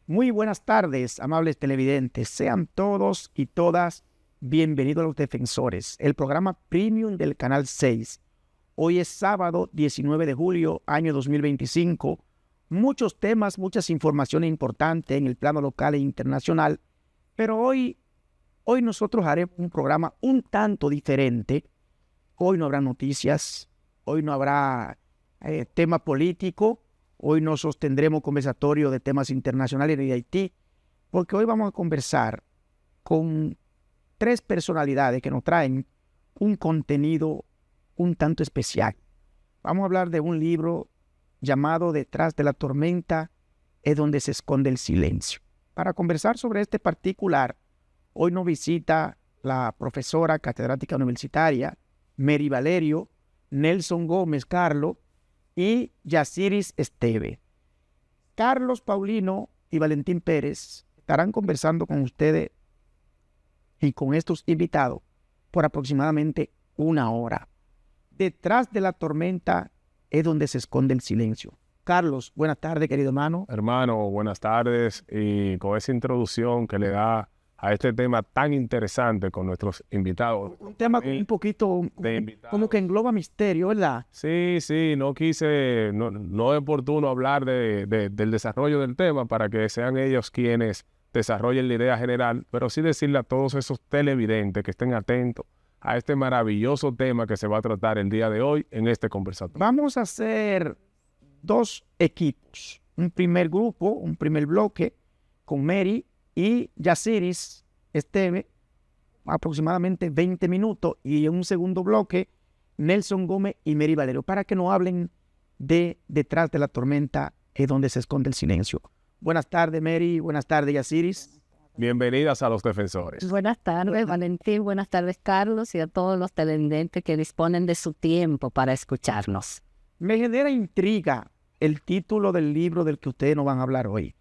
Muy buenas tardes, amables televidentes. Sean todos y todas bienvenidos a Los Defensores, el programa premium del Canal 6. Hoy es sábado 19 de julio, año 2025. Muchos temas, muchas informaciones importantes en el plano local e internacional, pero hoy nosotros haremos un programa un tanto diferente. Hoy no habrá noticias, hoy no habrá tema político. Hoy no sostendremos conversatorio de temas internacionales ni de Haití, porque hoy vamos a conversar con tres personalidades que nos traen un contenido un tanto especial. Vamos a hablar de un libro llamado Detrás de la tormenta es donde se esconde el silencio. Para conversar sobre este particular, hoy nos visita la profesora catedrática universitaria Mary Valerio, Nelson Gómez Carlos y Yasiris Esteve. Carlos Paulino y Valentín Pérez estarán conversando con ustedes y con estos invitados por aproximadamente una hora. Detrás de la tormenta es donde se esconde el silencio. Carlos, buenas tardes, querido hermano. Hermano, buenas tardes. Y con esa introducción que le da a este tema tan interesante con nuestros invitados. Un tema un poquito como que engloba misterio, ¿verdad? Sí, no quise, no es oportuno hablar del desarrollo del tema para que sean ellos quienes desarrollen la idea general, pero sí decirle a todos esos televidentes que estén atentos a este maravilloso tema que se va a tratar el día de hoy en este conversatorio. Vamos a hacer dos equipos, un primer grupo, un primer bloque con Mary y Yasiris Esteve, aproximadamente 20 minutos, y en un segundo bloque Nelson Gómez y Mary Valerio, para que nos hablen de Detrás de la tormenta es donde se esconde el silencio. Buenas tardes, Mary. Buenas tardes, Yasiris. Bienvenidas a Los Defensores. Buenas tardes, Valentín. Buenas tardes, Carlos, y a todos los televidentes que disponen de su tiempo para escucharnos. Me genera intriga el título del libro del que ustedes nos van a hablar hoy.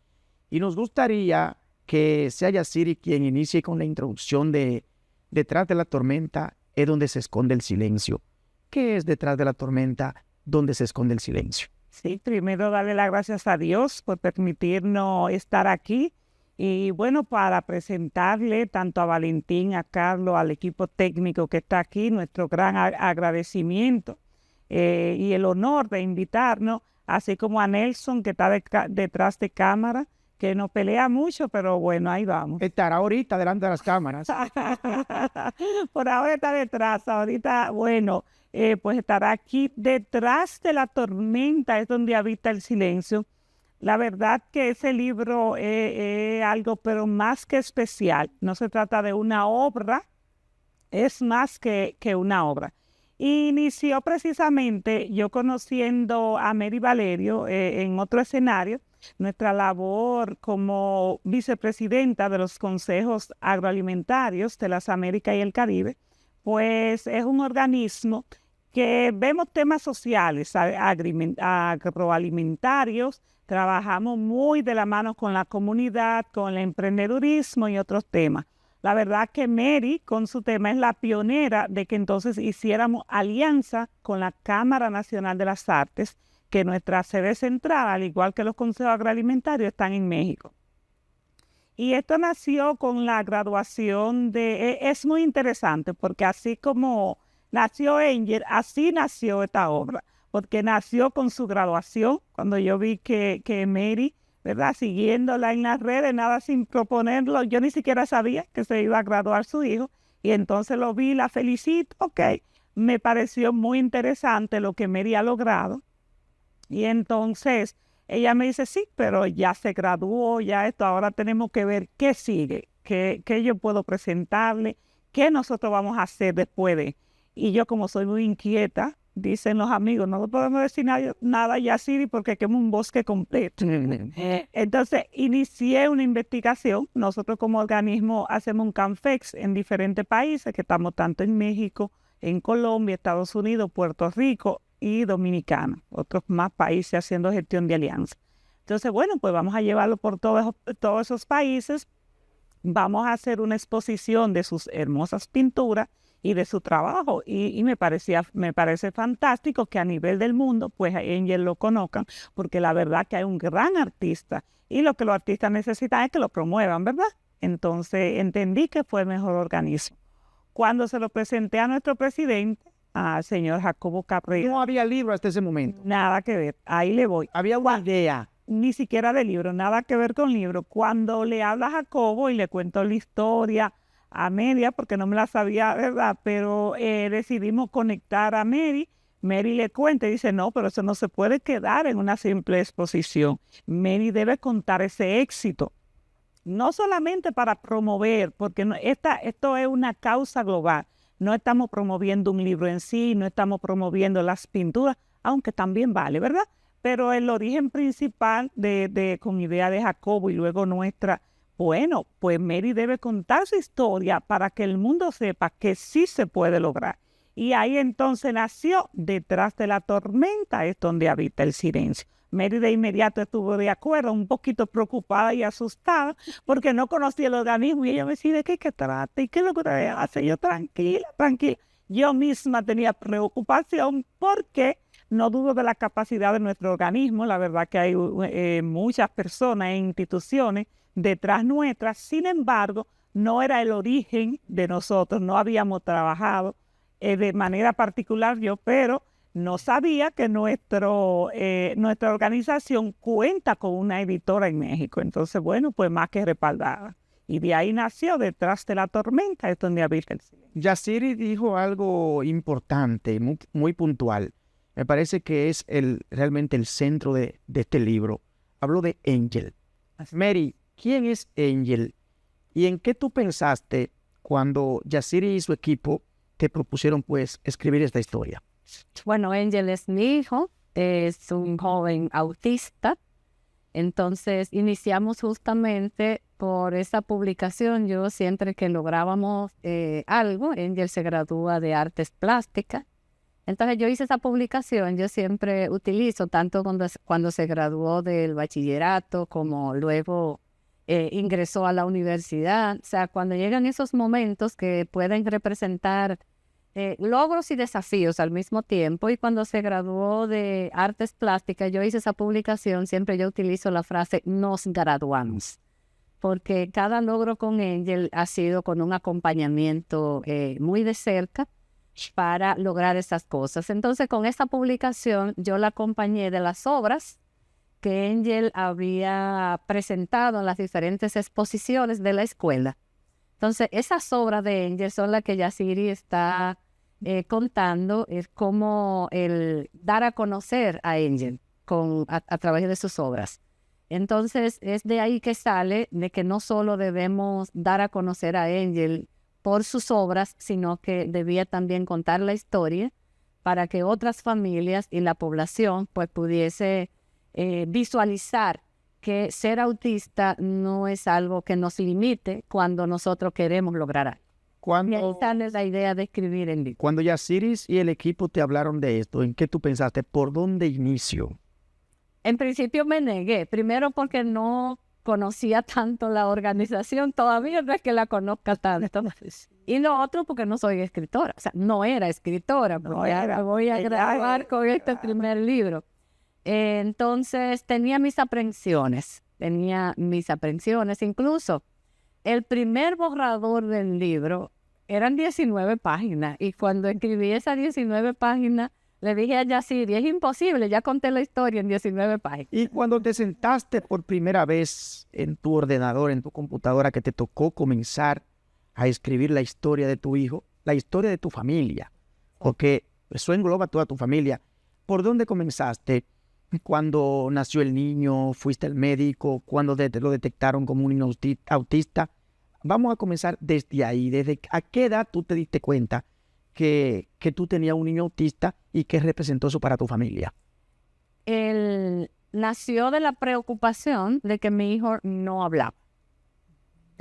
Y nos gustaría que sea Yasiris quien inicie con la introducción de Detrás de la tormenta es donde se esconde el silencio. ¿Qué es Detrás de la tormenta donde se esconde el silencio? Sí, primero darle las gracias a Dios por permitirnos estar aquí. Y bueno, para presentarle tanto a Valentín, a Carlos, al equipo técnico que está aquí, nuestro gran agradecimiento y el honor de invitarnos, así como a Nelson, que está detrás de cámara, que no pelea mucho, pero bueno, ahí vamos. Estará ahorita delante de las cámaras. Por ahora está detrás, ahorita, bueno, pues estará aquí. Detrás de la tormenta es donde habita el silencio. La verdad que ese libro es algo, pero más que especial. No se trata de una obra, es más que una obra. Inició precisamente yo conociendo a Mary Valerio en otro escenario, nuestra labor como vicepresidenta de los consejos agroalimentarios de las Américas y el Caribe, pues es un organismo que vemos temas sociales, agroalimentarios, trabajamos muy de la mano con la comunidad, con el emprendedurismo y otros temas. La verdad que Mary, con su tema, es la pionera de que entonces hiciéramos alianza con la Cámara Nacional de las Artes, que nuestra sede central, al igual que los consejos agroalimentarios, están en México. Y esto nació con la graduación es muy interesante, porque así como nació Angel, así nació esta obra, porque nació con su graduación, cuando yo vi que Mary, ¿verdad?, siguiéndola en las redes, nada sin proponerlo, yo ni siquiera sabía que se iba a graduar su hijo, y entonces lo vi, la felicito, ok, me pareció muy interesante lo que Mary ha logrado, y entonces ella me dice, sí, pero ya se graduó, ya esto, ahora tenemos que ver qué sigue, qué yo puedo presentarle, qué nosotros vamos a hacer después de. Y yo, como soy muy inquieta, dicen los amigos, no le podemos decir nada a Yasiris porque quema un bosque completo. Entonces, inicié una investigación. Nosotros como organismo hacemos un CANFEX en diferentes países, que estamos tanto en México, en Colombia, Estados Unidos, Puerto Rico y Dominicana. Otros más países haciendo gestión de alianza. Entonces, bueno, pues vamos a llevarlo por todos esos países. Vamos a hacer una exposición de sus hermosas pinturas y de su trabajo. Y me parece fantástico que a nivel del mundo, pues a Angel lo conozcan, porque la verdad que hay un gran artista y lo que los artistas necesitan es que lo promuevan, ¿verdad? Entonces entendí que fue el mejor organismo. Cuando se lo presenté a nuestro presidente, al señor Jacobo Cabrera. No había libro hasta ese momento. Nada que ver, ahí le voy. Había una idea. Ni siquiera de libro, nada que ver con libro. Cuando le habla a Jacobo y le cuento la historia a media, porque no me la sabía, ¿verdad? Pero decidimos conectar a Mary. Mary le cuenta y dice, no, pero eso no se puede quedar en una simple exposición. Mary debe contar ese éxito. No solamente para promover, porque esto es una causa global. No estamos promoviendo un libro en sí, no estamos promoviendo las pinturas, aunque también vale, ¿verdad? Pero el origen principal con idea de Jacobo y luego nuestra, bueno, pues Mary debe contar su historia para que el mundo sepa que sí se puede lograr. Y ahí entonces nació Detrás de la tormenta, es donde habita el silencio. Mary de inmediato estuvo de acuerdo, un poquito preocupada y asustada, porque no conocía el organismo y ella me decía, ¿de qué trata? ¿Y qué es lo que usted hace? Yo, tranquila. Yo misma tenía preocupación porque no dudo de la capacidad de nuestro organismo. La verdad que hay muchas personas e instituciones detrás nuestras. Sin embargo, no era el origen de nosotros, no habíamos trabajado de manera particular yo, pero no sabía que nuestra organización cuenta con una editora en México. Entonces, bueno, pues más que respaldada. Y de ahí nació Detrás de la tormenta, es donde habita el silencio. Yaciri dijo algo importante, muy puntual. Me parece que es realmente el centro de este libro. Habló de Angel. Mary, ¿quién es Angel? ¿Y en qué tú pensaste cuando Yaciri y su equipo te propusieron, pues, escribir esta historia? Bueno, Angel es mi hijo, es un joven autista. Entonces iniciamos justamente por esa publicación. Yo siempre que lográbamos algo, Angel se gradúa de artes plásticas. Entonces yo hice esa publicación, yo siempre utilizo, tanto cuando se graduó del bachillerato como luego ingresó a la universidad. O sea, cuando llegan esos momentos que pueden representar logros y desafíos al mismo tiempo. Y cuando se graduó de artes plásticas, yo hice esa publicación, siempre yo utilizo la frase nos graduamos, porque cada logro con Angel ha sido con un acompañamiento muy de cerca para lograr esas cosas. Entonces, con esta publicación yo la acompañé de las obras que Angel había presentado en las diferentes exposiciones de la escuela. Entonces, esas obras de Angel son las que Yaciri está contando, es como el dar a conocer a Angel a través de sus obras. Entonces, es de ahí que sale de que no solo debemos dar a conocer a Angel por sus obras, sino que debía también contar la historia para que otras familias y la población pues pudiese visualizar que ser autista no es algo que nos limite cuando nosotros queremos lograr algo. Y ahí sale la idea de escribir el libro. Cuando Yaciri y el equipo te hablaron de esto, ¿en qué tú pensaste? ¿Por dónde inicio? En principio me negué, primero porque no conocía tanto la organización, todavía no es que la conozca tanto. Y lo otro porque no soy escritora, o sea, no era escritora, porque ahora voy a grabar con este primer libro. Entonces tenía mis aprensiones, incluso el primer borrador del libro eran 19 páginas y cuando escribí esas 19 páginas le dije a Yaciri, es imposible, ya conté la historia en 19 páginas. Y cuando te sentaste por primera vez en tu ordenador, en tu computadora, que te tocó comenzar a escribir la historia de tu hijo, la historia de tu familia, porque eso engloba toda tu familia, ¿por dónde comenzaste? Cuando nació el niño, fuiste al médico, cuando lo detectaron como un niño autista. Vamos a comenzar desde ahí. ¿Desde a qué edad tú te diste cuenta que tú tenías un niño autista y qué representó eso para tu familia? Él nació de la preocupación de que mi hijo no hablaba.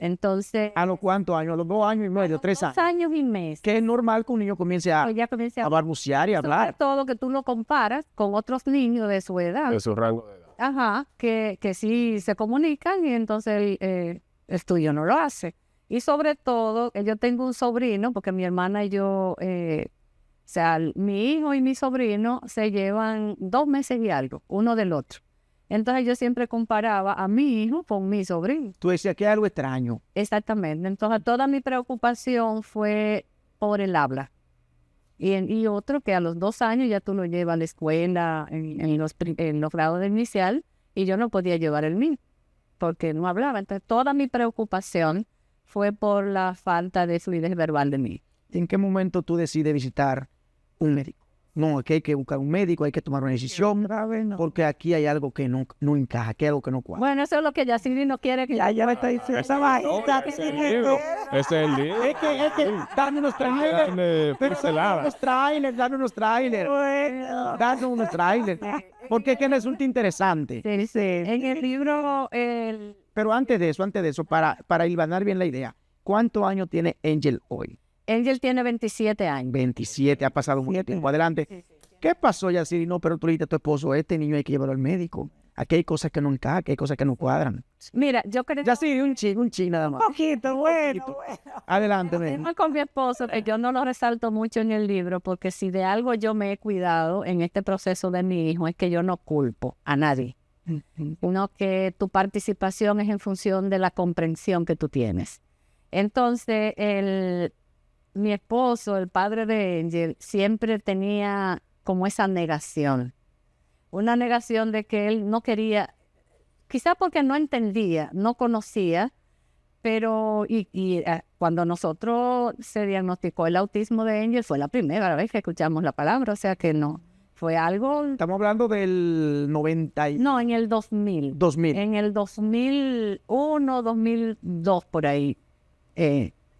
Entonces... ¿A los cuántos años? ¿A los 2 años y medio, 3 años? 2 años y medio. Que es normal que un niño comience a balbucear y hablar. Sobre todo que tú lo comparas con otros niños de su edad. De su rango de edad. Ajá, que sí se comunican y entonces el tuyo no lo hace. Y sobre todo, yo tengo un sobrino, porque mi hermana y yo, o sea, mi hijo y mi sobrino se llevan 2 meses y algo, uno del otro. Entonces yo siempre comparaba a mi hijo con mi sobrino. Tú decías que hay algo extraño. Exactamente. Entonces toda mi preocupación fue por el habla. Y otro que a los 2 años ya tú lo llevas a la escuela en los grados de inicial y yo no podía llevar el mío porque no hablaba. Entonces toda mi preocupación fue por la falta de fluidez verbal de mí. ¿En qué momento tú decides visitar un médico? No, es que hay que buscar un médico, hay que tomar una decisión, porque aquí hay algo que no encaja, que hay algo que no cuadra. Bueno, eso es lo que Yaciri no quiere que Ya me está diciendo esa vaina. Ese es el libro. Ese es el libro. Es que dame unos trailers. Dame unos trailers. Bueno. Dame unos trailers. Porque es que resulta interesante. Sí, sí. En el libro, Pero antes de eso, para hilvanar bien la idea, ¿cuántos años tiene Angel hoy? Angel tiene 27 años. 27, ha pasado mucho tiempo. Adelante. ¿Qué pasó, Yaciri? No, pero tú le dijiste a tu esposo, este niño hay que llevarlo al médico. Aquí hay cosas que no encajan, aquí hay cosas que no cuadran. Mira, yo creo Yaciri, un chin nada más. Poquito, bueno. Adelante, que con mi esposo, que yo no lo resalto mucho en el libro, porque si de algo yo me he cuidado en este proceso de mi hijo, es que yo no culpo a nadie, sino que tu participación es en función de la comprensión que tú tienes. Entonces, mi esposo, el padre de Angel, siempre tenía como esa negación. Una negación de que él no quería, quizás porque no entendía, no conocía, pero cuando nosotros se diagnosticó el autismo de Angel, fue la primera vez que escuchamos la palabra, o sea que no, fue algo... Estamos hablando del 90 No, en el 2000. 2000. En el 2001, 2002, por ahí,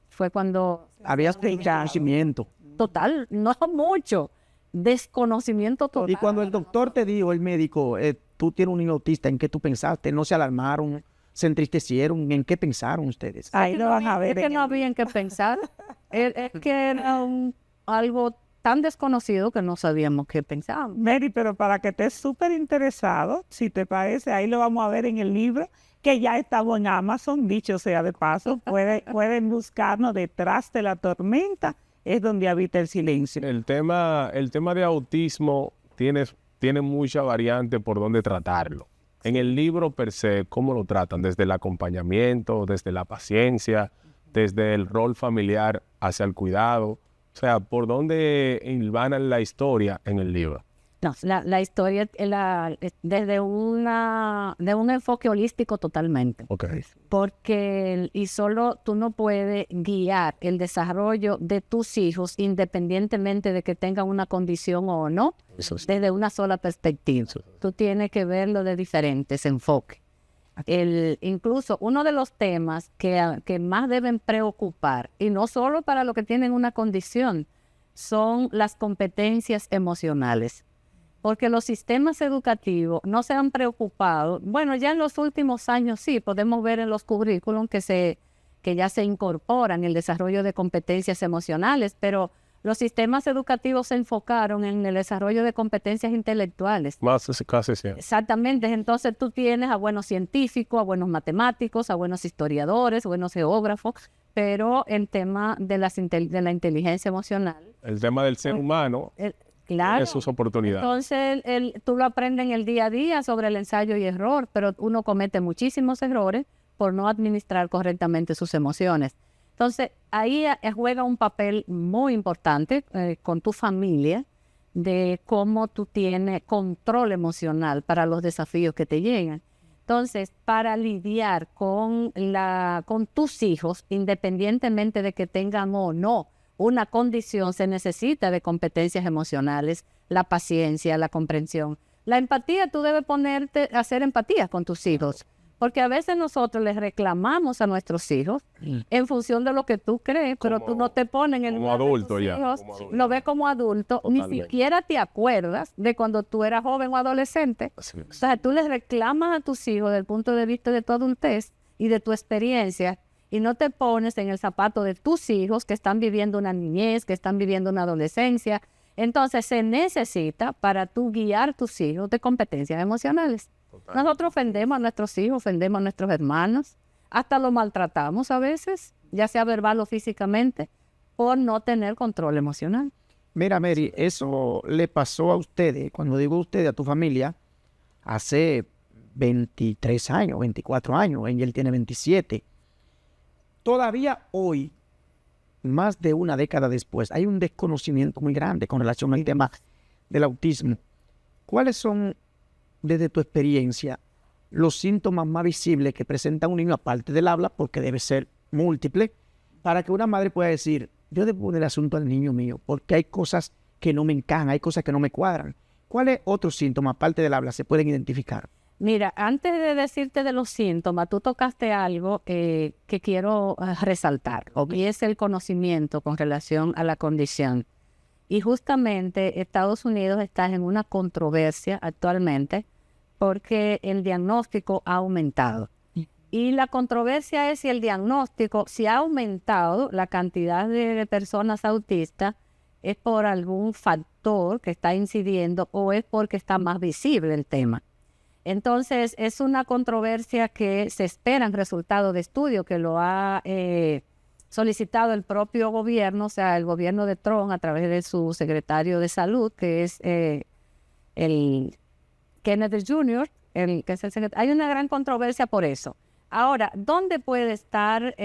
fue cuando... Había conocimiento. Total, no mucho, desconocimiento total. Y cuando el doctor te dijo, el médico, tú tienes un niño autista, ¿en qué tú pensaste? ¿No se alarmaron? ¿Se entristecieron? ¿En qué pensaron ustedes? Ahí lo van a ver. Es que no había en qué pensar. Es que era algo tan desconocido que no sabíamos qué pensábamos. Mary, pero para que estés súper interesado, si te parece, ahí lo vamos a ver en el libro, que ya estamos en Amazon, dicho sea de paso. Pueden buscarnos Detrás de la tormenta, es donde habita el silencio. El tema de autismo tiene mucha variante por donde tratarlo. En el libro per se, ¿cómo lo tratan? Desde el acompañamiento, desde la paciencia, desde el rol familiar hacia el cuidado. O sea, ¿por dónde hilvanan la historia en el libro? No, la historia desde de un enfoque holístico totalmente. Okay. Porque solo tú no puedes guiar el desarrollo de tus hijos independientemente de que tengan una condición o no, desde una sola perspectiva. Tú tienes que verlo de diferentes enfoques. Incluso uno de los temas que más deben preocupar, y no solo para los que tienen una condición, son las competencias emocionales. Porque los sistemas educativos no se han preocupado. Bueno, ya en los últimos años sí, podemos ver en los currículums que ya se incorporan el desarrollo de competencias emocionales, pero los sistemas educativos se enfocaron en el desarrollo de competencias intelectuales. Más casi sí. Exactamente. Entonces tú tienes a buenos científicos, a buenos matemáticos, a buenos historiadores, buenos geógrafos, pero el tema de la inteligencia emocional. El tema del ser humano. Claro. Tiene sus oportunidades. Entonces, tú lo aprendes en el día a día sobre el ensayo y error, pero uno comete muchísimos errores por no administrar correctamente sus emociones. Entonces, ahí juega un papel muy importante con tu familia de cómo tú tienes control emocional para los desafíos que te llegan. Entonces, para lidiar con tus hijos, independientemente de que tengan o no una condición, se necesita de competencias emocionales, la paciencia, la comprensión. La empatía, tú debes ponerte a hacer empatía con tus hijos, porque a veces nosotros les reclamamos a nuestros hijos en función de lo que tú crees, pero tú no te pones en el como adulto ya. Hijos, lo ves como adulto, Totalmente. Ni siquiera te acuerdas de cuando tú eras joven o adolescente. O sea, tú les reclamas a tus hijos desde el punto de vista de tu adultez y de tu experiencia, y no te pones en el zapato de tus hijos que están viviendo una niñez, que están viviendo una adolescencia. Entonces se necesita para tú guiar a tus hijos de competencias emocionales. Nosotros ofendemos a nuestros hijos, ofendemos a nuestros hermanos, hasta los maltratamos a veces. ya sea verbal o físicamente, por no tener control emocional. Mira, Mary, eso le pasó a ustedes, cuando digo ustedes, a tu familia, hace 23 años, 24 años, Angel tiene 27. Todavía hoy, más de una década después, hay un desconocimiento muy grande con relación al tema del autismo. ¿Cuáles son, desde tu experiencia, los síntomas más visibles que presenta un niño aparte del habla, porque debe ser múltiple, para que una madre pueda decir, yo debo poner el asunto al niño mío, porque hay cosas que no me encajan, hay cosas que no me cuadran? ¿Cuáles otros síntomas, aparte del habla, se pueden identificar? Mira, antes de decirte de los síntomas, tú tocaste algo que quiero resaltar, y es el conocimiento con relación a la condición. Y justamente Estados Unidos está en una controversia actualmente porque el diagnóstico ha aumentado. Y la controversia es si el diagnóstico, si ha aumentado la cantidad de personas autistas, es por algún factor que está incidiendo o es porque está más visible el tema. Entonces, es una controversia que se esperan resultados de estudio que lo ha solicitado el propio gobierno, o sea, el gobierno de Trump a través de su secretario de salud, que es el Kennedy Jr., que es el secretario. Hay una gran controversia por eso. Ahora, ¿dónde puede estar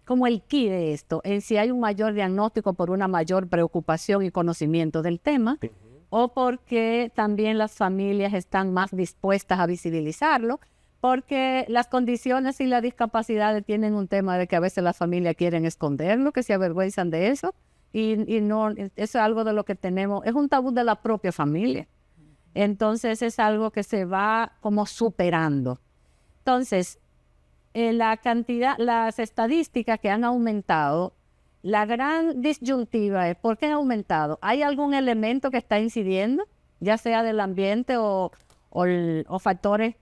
como el key de esto? En si hay un mayor diagnóstico por una mayor preocupación y conocimiento del tema, o porque también las familias están más dispuestas a visibilizarlo, porque las condiciones y las discapacidades tienen un tema de que a veces las familias quieren esconderlo, que se avergüenzan de eso, y no, eso es algo de lo que tenemos, es un tabú de la propia familia. Entonces es algo que se va como superando. Entonces, las estadísticas que han aumentado, la gran disyuntiva es ¿por qué ha aumentado? ¿Hay algún elemento que está incidiendo, ya sea del ambiente o factores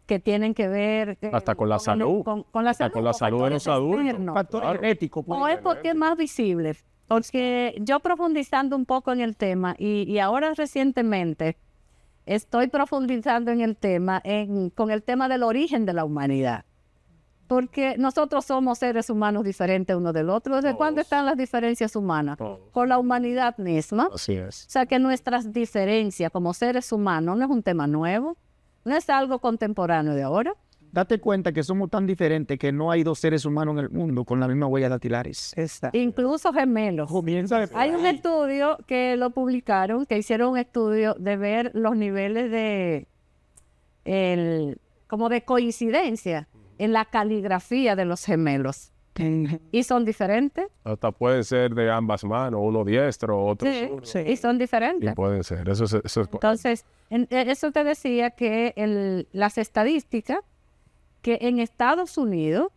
que tienen que ver hasta con la salud? Con la salud, con la salud de los adultos. Factores genéticos. O es porque es más visible. Porque yo profundizando un poco en el tema y ahora recientemente estoy profundizando en el tema, con el tema del origen de la humanidad. Porque nosotros somos seres humanos diferentes uno del otro. ¿Desde cuándo están las diferencias humanas? Con la humanidad misma. Así es. O sea que nuestras diferencias como seres humanos no es un tema nuevo, no es algo contemporáneo de ahora. Date cuenta que somos tan diferentes que no hay dos seres humanos en el mundo con la misma huella dactilares. Incluso gemelos. Comienza de Hay un estudio que lo publicaron, que hicieron un estudio de ver los niveles como de coincidencia en la caligrafía de los gemelos. Y son diferentes. Hasta pueden ser de ambas manos, uno diestro, otro zurdo. Sí. Y son diferentes. Y pueden ser, eso es Entonces, eso te decía que las estadísticas, que en Estados Unidos,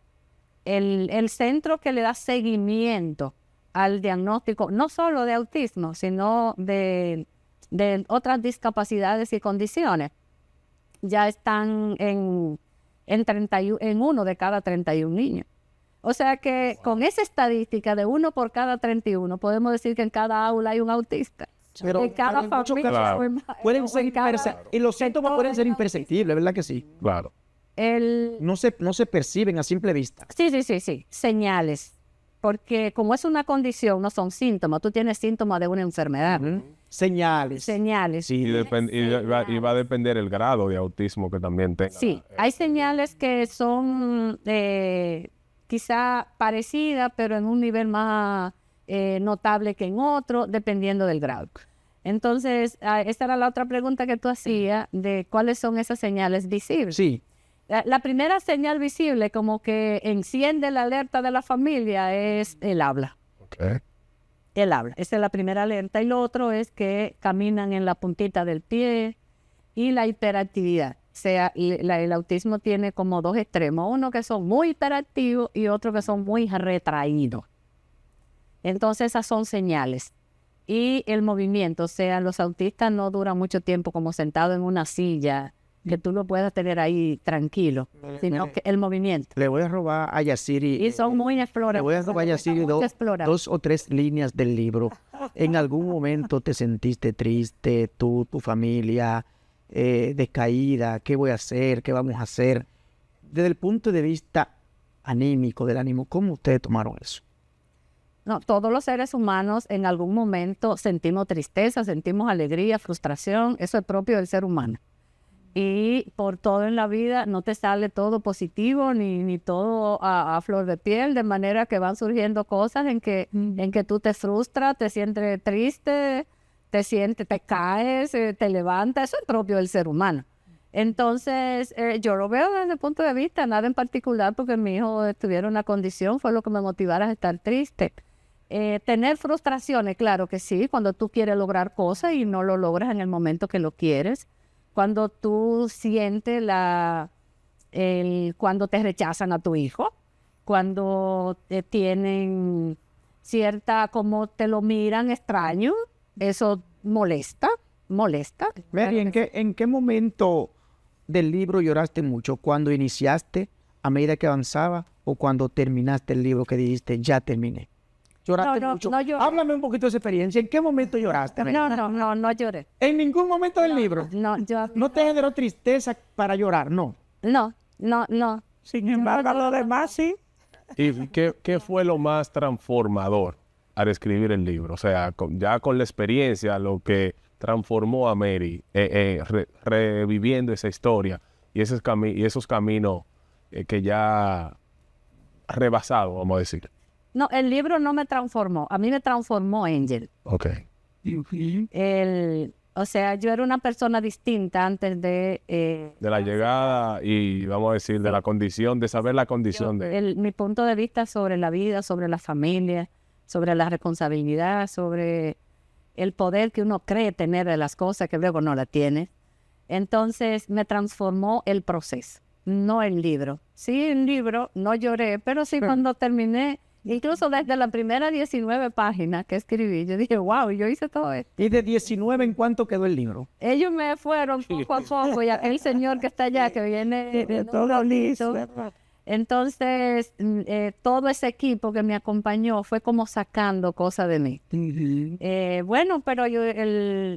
el centro que le da seguimiento al diagnóstico, no solo de autismo, sino de otras discapacidades y condiciones, ya están en 1 de cada 31 niños. O sea que con esa estadística de 1 por cada 31, podemos decir que en cada aula hay un autista. Pero en cada en muchos familia. casos pueden ser y los síntomas pueden ser imperceptibles, ¿verdad que sí? Claro. No se perciben a simple vista. Sí. Señales. Porque como es una condición, no son síntomas. Tú tienes síntomas de una enfermedad. Señales. Sí. Y va a depender el grado de autismo que también tenga. Sí, hay señales que son quizá parecidas, pero en un nivel más notable que en otro, dependiendo del grado. Entonces, esta era la otra pregunta que tú hacías, de cuáles son esas señales visibles. Sí. La primera señal visible, como que enciende la alerta de la familia, es el habla. Okay. El habla, esa es la primera alerta. Y lo otro es que caminan en la puntita del pie y la hiperactividad. O sea, el autismo tiene como dos extremos, uno que son muy hiperactivos y otro que son muy retraídos. Entonces esas son señales. Y el movimiento, o sea, los autistas no duran mucho tiempo como sentados en una silla, que tú lo puedas tener ahí tranquilo, sino que el movimiento. Le voy a robar a Yaciri. Y son muy exploradores. Le voy a robar a Yaciri 2 o 3 líneas del libro. ¿En algún momento te sentiste triste, tú, tu familia, decaída? ¿Qué voy a hacer? ¿Qué vamos a hacer? Desde el punto de vista anímico, del ánimo. ¿Cómo ustedes tomaron eso? No, todos los seres humanos en algún momento sentimos tristeza, sentimos alegría, frustración, eso es propio del ser humano. Y por todo en la vida no te sale todo positivo ni todo a flor de piel, de manera que van surgiendo cosas en que tú te frustras, te sientes triste, te caes, te levantas, eso es propio del ser humano. Entonces, yo lo veo desde el punto de vista, nada en particular, porque mi hijo tuviera una condición, fue lo que me motivara a estar triste. Tener frustraciones, claro que sí, cuando tú quieres lograr cosas y no lo logras en el momento que lo quieres, cuando tú sientes cuando te rechazan a tu hijo, cuando tienen como te lo miran extraño, eso molesta. Mary, ¿en qué momento del libro lloraste mucho? ¿Cuando iniciaste, a medida que avanzaba, o cuando terminaste el libro que dijiste, ya terminé? ¿Lloraste mucho? No lloré. Háblame un poquito de esa experiencia. ¿En qué momento lloraste? No lloré. ¿En ningún momento del libro? ¿No te generó tristeza para llorar? No. No. Sin embargo, lo demás sí. ¿Y qué fue lo más transformador al escribir el libro? O sea, ya con la experiencia, lo que transformó a Mary, reviviendo esa historia y esos caminos que ya rebasado, vamos a decir. No, el libro no me transformó, a mí me transformó Angel. Ok. O sea, yo era una persona distinta antes de la llegada y, vamos a decir, de la condición, de saber la condición mi punto de vista sobre la vida, sobre la familia, sobre la responsabilidad, sobre el poder que uno cree tener de las cosas que luego no la tiene. Entonces me transformó el proceso, no el libro. Sí, el libro, no lloré, pero sí cuando terminé, incluso desde la primera 19 páginas que escribí, yo dije, wow, yo hice todo esto. ¿Y de 19 en cuánto quedó el libro? Ellos me fueron poco a poco, y el señor que está allá, que viene de todo listo, ¿verdad? Entonces, todo ese equipo que me acompañó fue como sacando cosas de mí. Bueno, pero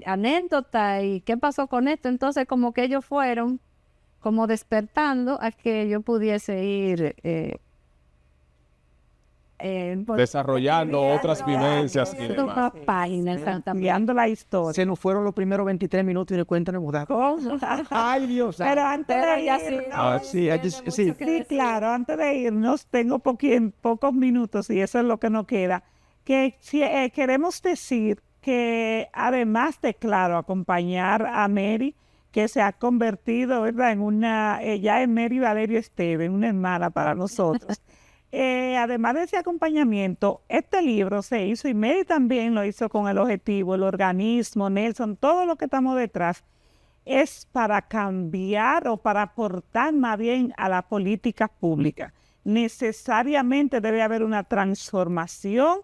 anécdota y qué pasó con esto, entonces como que ellos fueron como despertando a que yo pudiese ir desarrollando otras vivencias y demás. Cambiando la historia. Se nos fueron los primeros 23 minutos y le cuentan el mudazo. Ay, Dios. Pero antes de irnos, sí, claro, antes de irnos, tengo pocos minutos y eso es lo que nos queda. Que queremos decir que además de, claro, acompañar a Mary, que se ha convertido, ¿verdad?, ya en Mary Valerio Esteve, una hermana para nosotros. Además de ese acompañamiento, este libro se hizo, y Mary también lo hizo con el objetivo, el organismo, Nelson, todo lo que estamos detrás, es para cambiar o para aportar más bien a la política pública. Necesariamente debe haber una transformación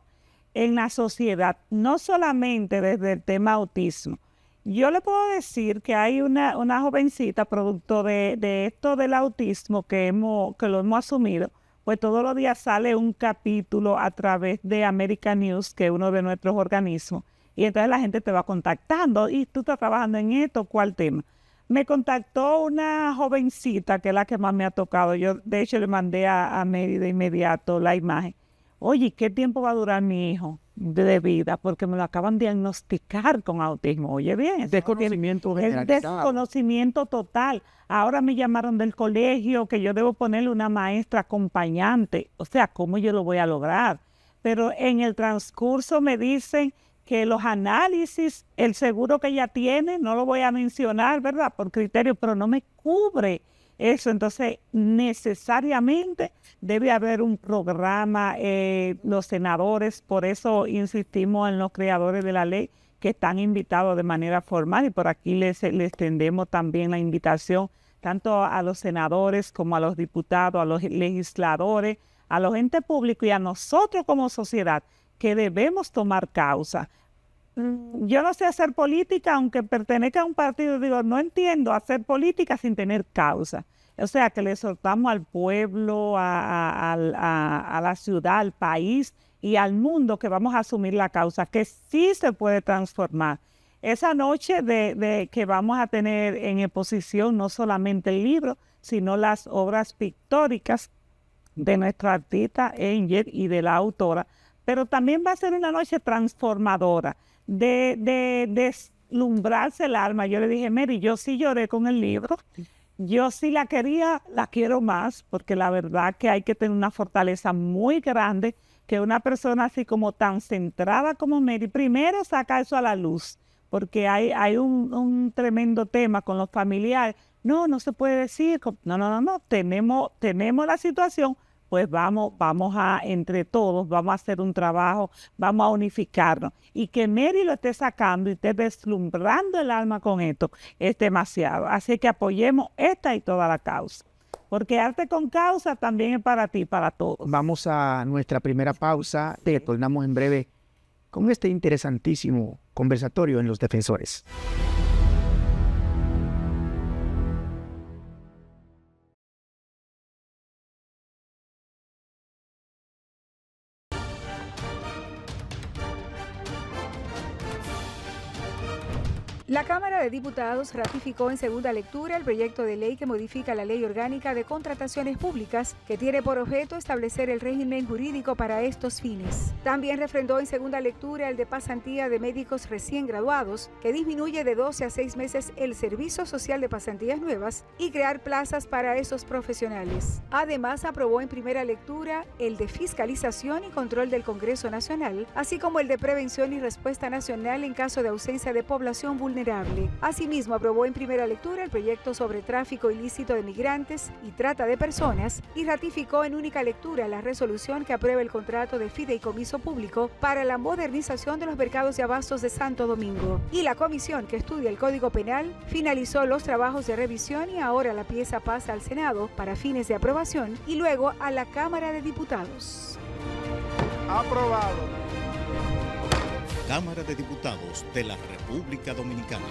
en la sociedad, no solamente desde el tema autismo. Yo le puedo decir que hay una jovencita producto de esto del autismo que lo hemos asumido, pues todos los días sale un capítulo a través de American News, que es uno de nuestros organismos, y entonces la gente te va contactando, y tú estás trabajando en esto, ¿cuál tema? Me contactó una jovencita, que es la que más me ha tocado. Yo, de hecho, le mandé a Mary de inmediato la imagen. Oye, ¿qué tiempo va a durar mi hijo de vida? Porque me lo acaban de diagnosticar con autismo. Oye, bien. Desconocimiento generalizado. Desconocimiento total. Ahora me llamaron del colegio que yo debo ponerle una maestra acompañante. O sea, ¿cómo yo lo voy a lograr? Pero en el transcurso me dicen que los análisis, el seguro que ella tiene, no lo voy a mencionar, ¿verdad?, por criterio, pero no me cubre eso. Entonces, necesariamente debe haber un programa, los senadores, por eso insistimos en los creadores de la ley, que están invitados de manera formal, y por aquí les extendemos también la invitación tanto a los senadores como a los diputados, a los legisladores, a los entes públicos y a nosotros como sociedad, que debemos tomar causa. Yo no sé hacer política, aunque pertenezca a un partido, digo, no entiendo hacer política sin tener causa. O sea, que le exhortamos al pueblo, a la ciudad, al país y al mundo que vamos a asumir la causa, que sí se puede transformar. Esa noche de que vamos a tener en exposición no solamente el libro, sino las obras pictóricas de nuestra artista Angel y de la autora, pero también va a ser una noche transformadora, de deslumbrarse el alma. Yo le dije, Mary, yo sí lloré con el libro, yo sí la quería, la quiero más, porque la verdad que hay que tener una fortaleza muy grande, que una persona así como tan centrada como Mary, primero saca eso a la luz, porque hay un tremendo tema con los familiares. No se puede decir, no, tenemos la situación, pues vamos a, entre todos, vamos a hacer un trabajo, vamos a unificarnos. Y que Mary lo esté sacando y esté deslumbrando el alma con esto, es demasiado. Así que apoyemos esta y toda la causa. Porque arte con causa también es para ti, para todos. Vamos a nuestra primera pausa. Retornamos en breve con este interesantísimo conversatorio en Los Defensores. La Cámara de Diputados ratificó en segunda lectura el proyecto de ley que modifica la Ley Orgánica de Contrataciones Públicas, que tiene por objeto establecer el régimen jurídico para estos fines. También refrendó en segunda lectura el de pasantía de médicos recién graduados, que disminuye de 12 a 6 meses el servicio social de pasantías nuevas y crear plazas para esos profesionales. Además, aprobó en primera lectura el de fiscalización y control del Congreso Nacional, así como el de prevención y respuesta nacional en caso de ausencia de población vulnerable. Asimismo, aprobó en primera lectura el proyecto sobre tráfico ilícito de migrantes y trata de personas y ratificó en única lectura la resolución que aprueba el contrato de fideicomiso público para la modernización de los mercados de abastos de Santo Domingo. Y la comisión que estudia el Código Penal finalizó los trabajos de revisión y ahora la pieza pasa al Senado para fines de aprobación y luego a la Cámara de Diputados. Aprobado. Cámara de Diputados de la República Dominicana.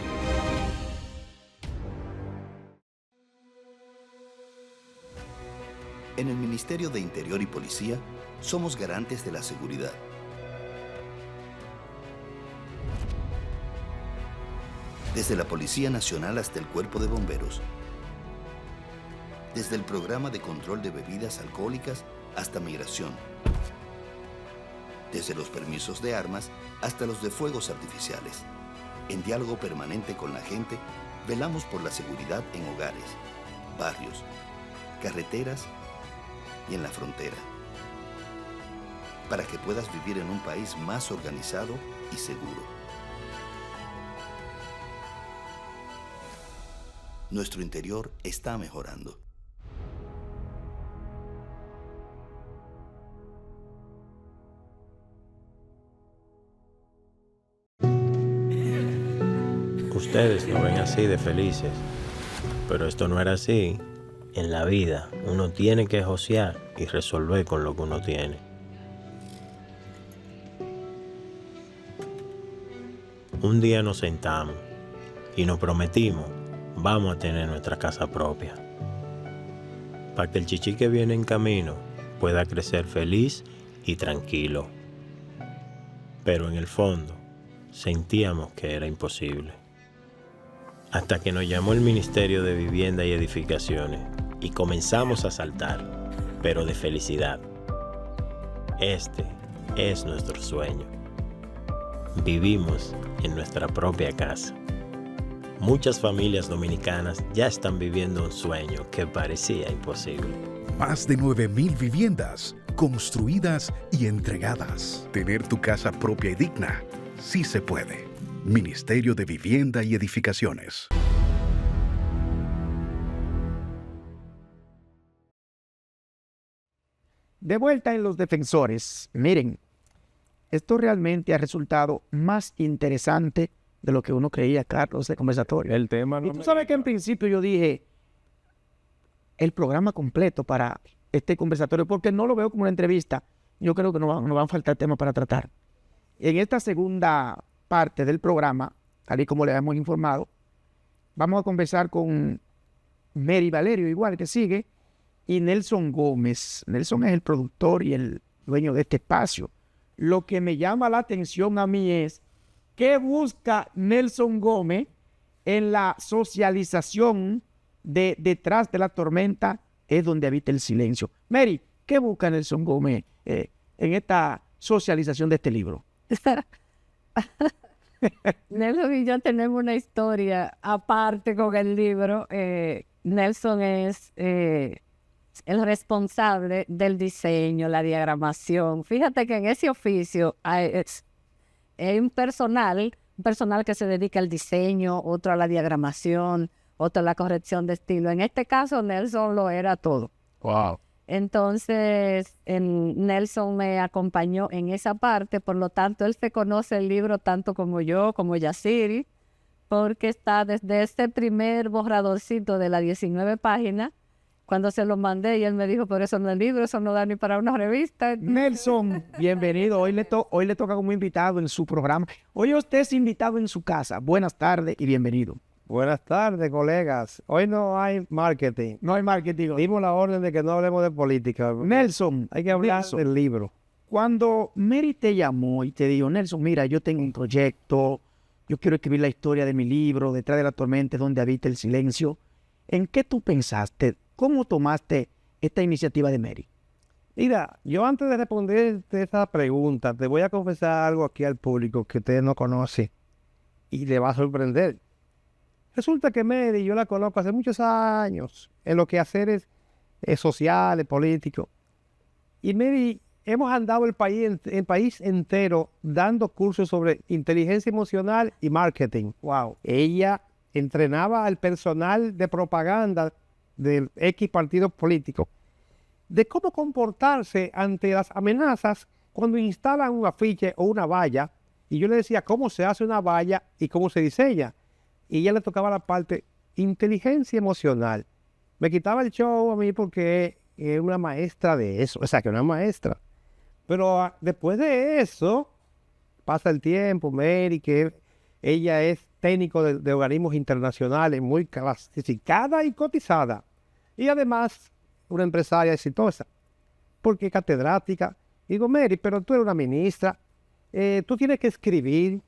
En el Ministerio de Interior y Policía somos garantes de la seguridad. Desde la Policía Nacional hasta el Cuerpo de Bomberos. Desde el Programa de Control de Bebidas Alcohólicas hasta Migración. Desde los permisos de armas hasta los de fuegos artificiales. En diálogo permanente con la gente, velamos por la seguridad en hogares, barrios, carreteras y en la frontera. Para que puedas vivir en un país más organizado y seguro. Nuestro interior está mejorando. Ustedes lo ven así de felices, pero esto no era así. En la vida uno tiene que josear y resolver con lo que uno tiene. Un día nos sentamos y nos prometimos, vamos a tener nuestra casa propia, para que el chichi que viene en camino pueda crecer feliz y tranquilo. Pero en el fondo sentíamos que era imposible. Hasta que nos llamó el Ministerio de Vivienda y Edificaciones y comenzamos a saltar, pero de felicidad. Este es nuestro sueño. Vivimos en nuestra propia casa. Muchas familias dominicanas ya están viviendo un sueño que parecía imposible. Más de 9,000 viviendas construidas y entregadas. Tener tu casa propia y digna, sí se puede. Ministerio de Vivienda y Edificaciones. De vuelta en Los Defensores. Miren, esto realmente ha resultado más interesante de lo que uno creía, Carlos, de conversatorio. El tema no. Y tú sabes que en principio yo dije el programa completo para este conversatorio, porque no lo veo como una entrevista. Yo creo que no van a faltar temas para tratar. En esta segunda parte del programa, tal y como le hemos informado, vamos a conversar con Mary Valerio, igual que sigue, y Nelson Gómez. Nelson es el productor y el dueño de este espacio. Lo que me llama la atención a mí es qué busca Nelson Gómez en la socialización de Detrás de la Tormenta es donde habita el silencio. Mary, ¿Qué busca Nelson Gómez en esta socialización de este libro? Nelson y yo tenemos una historia aparte con el libro. Nelson es el responsable del diseño, la diagramación. Fíjate que en ese oficio hay un personal que se dedica al diseño, otro a la diagramación, otro a la corrección de estilo. En este caso, Nelson lo era todo. Wow. Entonces, Nelson me acompañó en esa parte, por lo tanto, él se conoce el libro tanto como yo, como Yaciri, porque está desde ese primer borradorcito de las 19 páginas, cuando se lo mandé y él me dijo, pero eso no es libro, eso no da ni para una revista. Nelson, bienvenido. Hoy le toca como invitado en su programa. Hoy usted es invitado en su casa. Buenas tardes y bienvenido. Buenas tardes, colegas. Hoy no hay marketing. No hay marketing. Dimos la orden de que no hablemos de política. Nelson, hay que hablar del libro. Cuando Mary te llamó y te dijo, Nelson, mira, yo tengo un proyecto, yo quiero escribir la historia de mi libro, Detrás de la tormenta, donde habita el silencio. ¿En qué tú pensaste? ¿Cómo tomaste esta iniciativa de Mary? Mira, yo antes de responderte esa pregunta, te voy a confesar algo aquí al público que usted no conoce y le va a sorprender. Resulta que Mary, yo la conozco hace muchos años en los quehaceres sociales, políticos. Y Mary, hemos andado el país entero dando cursos sobre inteligencia emocional y marketing. Wow. Ella entrenaba al personal de propaganda del X partido político de cómo comportarse ante las amenazas cuando instalan un afiche o una valla. Y yo le decía cómo se hace una valla y cómo se diseña. Y ella le tocaba la parte inteligencia emocional. Me quitaba el show a mí porque era una maestra de eso. O sea, que una maestra. Pero después de eso, pasa el tiempo, Mary, que ella es técnico de organismos internacionales, muy clasificada y cotizada. Y además, una empresaria exitosa. Porque catedrática. Digo, Mary, pero tú eres una ministra. Tú tienes que escribir.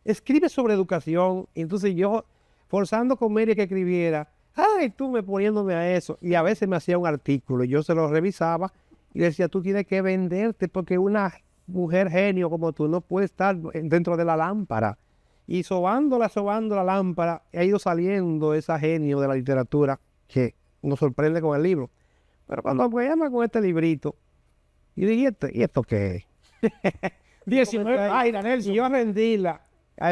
Escribe sobre educación. Entonces yo, forzando con Mary que escribiera, ay, tú me poniéndome a eso. Y a veces me hacía un artículo y yo se lo revisaba y decía, tú tienes que venderte porque una mujer genio como tú no puede estar dentro de la lámpara. Y sobando la lámpara, ha ido saliendo esa genio de la literatura que nos sorprende con el libro. Pero cuando me llama con este librito, y dije, ¿y esto qué es? 19 páginas, Nelson. Y yo a rendirla.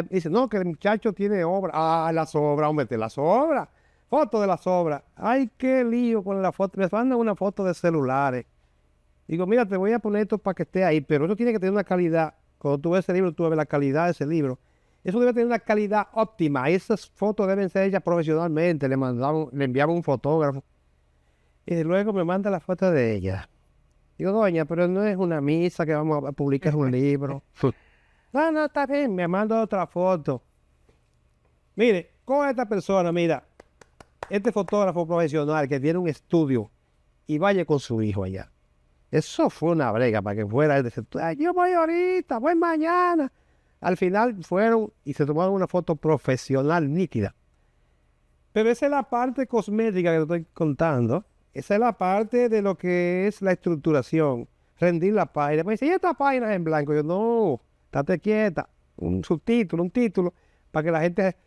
Dice, no, que el muchacho tiene obra. Ah, las obras, hombre, las obras. Foto de las obras. Ay, qué lío con la foto. Me mandan una foto de celulares. Digo, mira, te voy a poner esto para que esté ahí, pero eso tiene que tener una calidad. Cuando tú ves ese libro, tú ves la calidad de ese libro. Eso debe tener una calidad óptima. Esas fotos deben ser hechas profesionalmente. Le enviaba un fotógrafo. Y luego me manda la foto de ella. Digo, doña, pero no es una misa que vamos a publicar un libro. No, está bien, me manda otra foto. Mire, con esta persona, mira, este fotógrafo profesional que tiene un estudio y vaya con su hijo allá. Eso fue una brega para que fuera él de yo voy ahorita, voy mañana. Al final fueron y se tomaron una foto profesional nítida. Pero esa es la parte cosmética que te estoy contando. Esa es la parte de lo que es la estructuración. Rendir la página. Me dice, ¿y esta página es en blanco? Yo, no, estate quieta. Un subtítulo, un título, para que la gente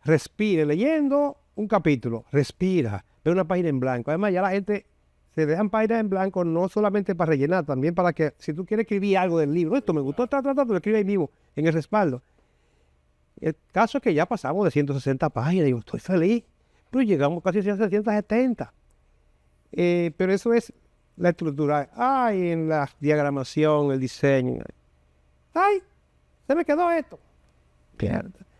respire. Leyendo un capítulo, respira. Ve una página en blanco. Además, ya la gente se dejan páginas en blanco no solamente para rellenar, también para que, si tú quieres escribir algo del libro, esto me gustó, lo escribe ahí mismo, en el respaldo. El caso es que ya pasamos de 160 páginas. Digo, estoy feliz. Pero llegamos casi a 170. Pero eso es la estructura. Ay, en la diagramación, el diseño. Ay, se me quedó esto.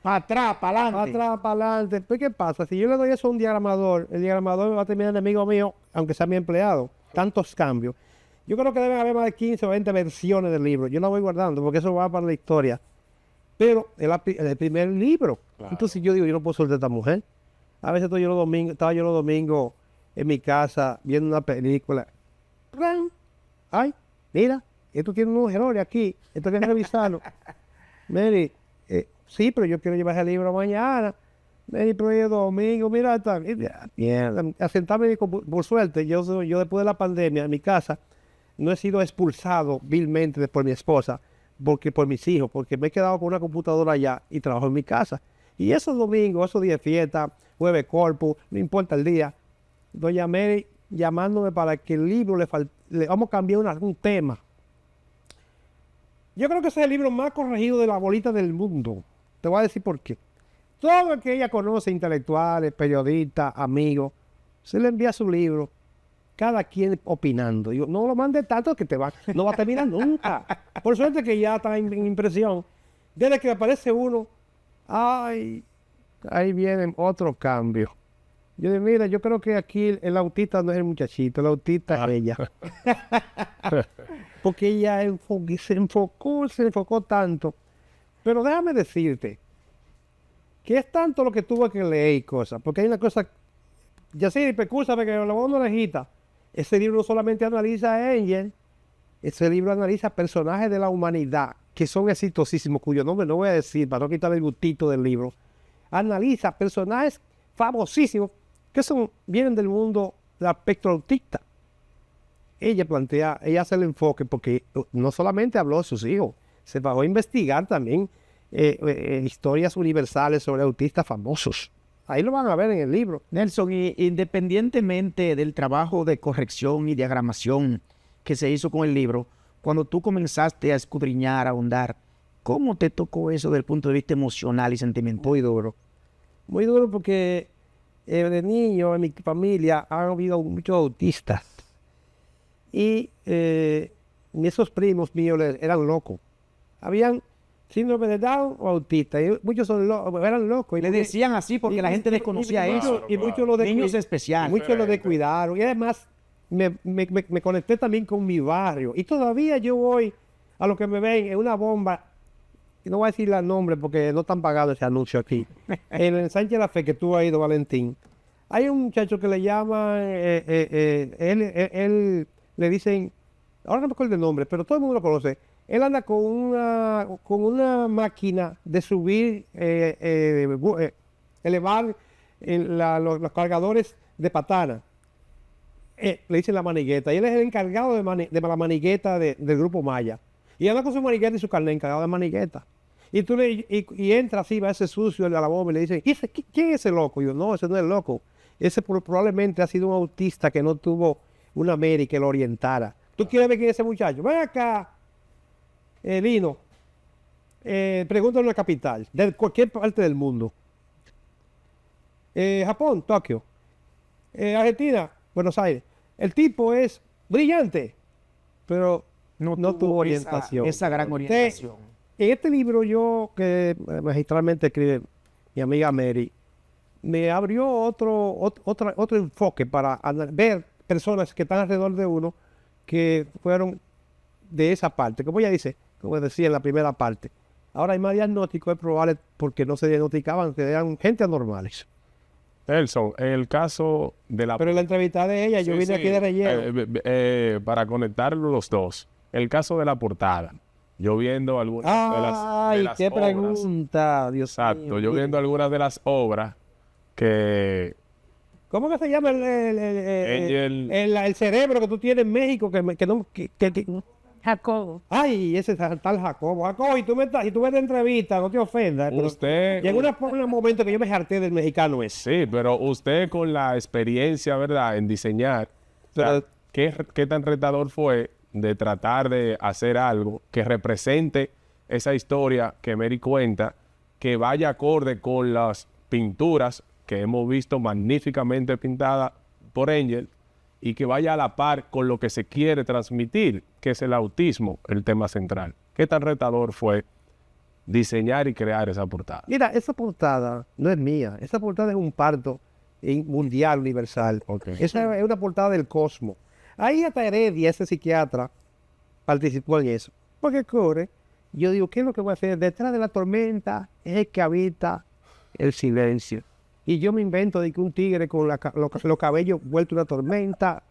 Para atrás, para adelante. Para atrás, para adelante. Pues, ¿qué pasa? Si yo le doy eso a un diagramador, el diagramador me va a terminar enemigo mío, aunque sea mi empleado. Tantos cambios. Yo creo que deben haber más de 15 o 20 versiones del libro. Yo la voy guardando porque eso va para la historia. Pero el primer libro. Claro. Entonces yo digo, yo no puedo soltar a esta mujer. A veces estaba yo los domingos en mi casa viendo una película. Ay, mira, esto tiene unos errores aquí. Esto hay que revisarlo. Mary, sí, pero yo quiero llevar ese libro mañana. Mary, pero hoy es domingo, mira, está bien. A sentarme por suerte, yo después de la pandemia en mi casa, no he sido expulsado vilmente por mi esposa, porque por mis hijos, porque me he quedado con una computadora allá y trabajo en mi casa. Y esos domingos, esos días de fiesta, jueves corpus, no importa el día, doña Mary llamándome para que el libro le vamos a cambiar un tema. Yo creo que ese es el libro más corregido de la bolita del mundo. Te voy a decir por qué. Todo el que ella conoce, intelectuales, periodistas, amigos, se le envía su libro, cada quien opinando. Yo, no lo mande tanto que no va a terminar nunca. Por suerte que ya está en impresión. Desde que aparece uno, ay, ahí viene otro cambio. Yo digo, mira, yo creo que aquí el autista no es el muchachito, el autista es ella. Porque ella se enfocó tanto. Pero déjame decirte que es tanto lo que tuve que leer y cosas. Porque hay una cosa, ya sí, escúchame que lo voy a orejita. Ese libro no solamente analiza a Angel, ese libro analiza personajes de la humanidad que son exitosísimos, cuyo nombre no voy a decir para no quitar el gustito del libro. Analiza personajes famosísimos que vienen del mundo del aspecto autista. Ella hace el enfoque porque no solamente habló de sus hijos, se bajó a investigar también historias universales sobre autistas famosos. Ahí lo van a ver en el libro. Nelson, independientemente del trabajo de corrección y diagramación que se hizo con el libro, cuando tú comenzaste a escudriñar, a ahondar, ¿cómo te tocó eso desde el punto de vista emocional y sentimental? Muy duro porque de niño en mi familia han habido muchos autistas y esos primos míos eran locos. Habían síndrome de Down o autista, y muchos eran locos. Y le decían así porque la gente desconocía eso. Y muchos lo niños especiales. Muchos lo descuidaron. Y además me conecté también con mi barrio. Y todavía yo voy a lo que me ven en una bomba, y no voy a decir el nombre porque no están pagados ese anuncio aquí. En el Sánchez La Fe, que tú has ido, Valentín, hay un muchacho que le llama, él le dicen, ahora no me acuerdo el nombre, pero todo el mundo lo conoce. Él anda con una máquina de subir, elevar los cargadores de patana. Le dicen la manigueta. Y él es el encargado de la manigueta del Grupo Maya. Y anda con su manigueta y su carnet encargado de manigueta. Y tú y entra así, va ese sucio a la bomba y le dicen, ¿quién es ese loco? Y yo, no, ese no es el loco. Ese probablemente ha sido un autista que no tuvo una Mary que lo orientara. ¿Tú quieres ver quién es ese muchacho? Ven acá. Lino, pregúntale una capital, de cualquier parte del mundo. Japón, Tokio. Argentina, Buenos Aires. El tipo es brillante, pero no tuvo orientación. Esa gran orientación. En este libro yo, que magistralmente escribe mi amiga Mary, me abrió otro enfoque para ver personas que están alrededor de uno que fueron de esa parte. Como ella dice, como decía en la primera parte, ahora hay más diagnósticos, es probable porque no se diagnosticaban, que eran gente anormales. Nelson, en el caso de la... Pero en la entrevista de ella, yo vine aquí de relleno. Para conectarlos los dos, el caso de la portada, yo viendo algunas de las obras. ¡Qué pregunta! Dios mío. Exacto, yo viendo algunas de las obras que... ¿Cómo que se llama el cerebro que tú tienes en México? Jacobo. Ay, ese tal Jacobo. Jacobo, y tú ves la entrevista, no te ofendas. Usted... Llegó un momento que yo me harté del mexicano ese. Sí, pero usted con la experiencia, ¿verdad?, en diseñar, Pero, ¿qué tan retador fue de tratar de hacer algo que represente esa historia que Mary cuenta, que vaya acorde con las pinturas que hemos visto magníficamente pintadas por Angel y que vaya a la par con lo que se quiere transmitir, que es el autismo, el tema central? ¿Qué tan retador fue diseñar y crear esa portada? Mira, esa portada no es mía. Esa portada es un parto mundial, universal. Okay. Esa es una portada del Cosmo. Ahí hasta Heredia, ese psiquiatra, participó en eso. Porque corre, yo digo, ¿qué es lo que voy a hacer? Detrás de la tormenta es el que habita el silencio. Y yo me invento de que un tigre con los cabellos vuelto una tormenta.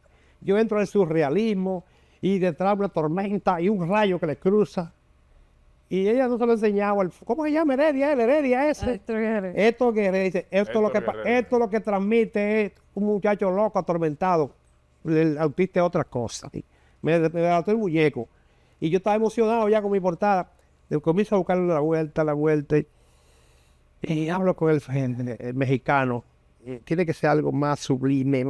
Yo entro al surrealismo y detrás de una tormenta y un rayo que le cruza. Y ella no se lo enseñaba. ¿Cómo se llama Heredia? El Heredia ese. Esto Guerrero dice, esto es lo que transmite es un muchacho loco, atormentado. El autista es otra cosa. me delató el muñeco. Y yo estaba emocionado ya con mi portada. Comienzo a buscarle la vuelta. Y hablo con el mexicano. Tiene que ser algo más sublime.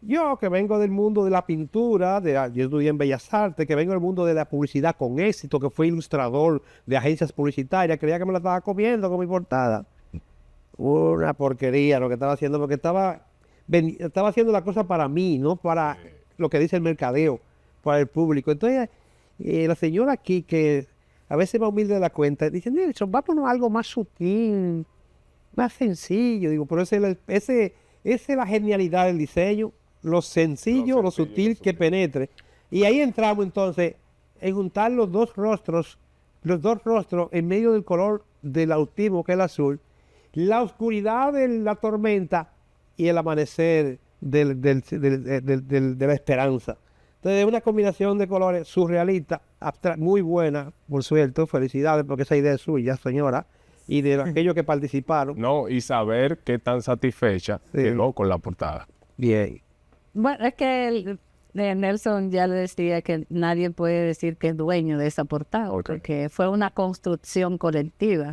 Yo que vengo del mundo de la pintura, yo estudié en Bellas Artes, que vengo del mundo de la publicidad con éxito, que fui ilustrador de agencias publicitarias, creía que me la estaba comiendo con mi portada. Una porquería lo que estaba haciendo, porque estaba haciendo la cosa para mí, no para lo que dice el mercadeo, para el público. Entonces, la señora aquí, que a veces más humilde de la cuenta, dice, Nelson, vámonos a algo más sutil, más sencillo. Digo, pero esa es la genialidad del diseño, lo sencillo, lo sutil que penetre. Y ahí entramos entonces en juntar los dos rostros en medio del color del autismo, que es el azul, la oscuridad de la tormenta y el amanecer de la esperanza. Entonces es una combinación de colores surrealista, muy buena, por cierto. Felicidades, porque esa idea es suya, señora, y de aquellos que participaron. No, y saber qué tan satisfecha quedó con la portada. Bien. Bueno, es que Nelson ya le decía que nadie puede decir que es dueño de esa portada, porque fue una construcción colectiva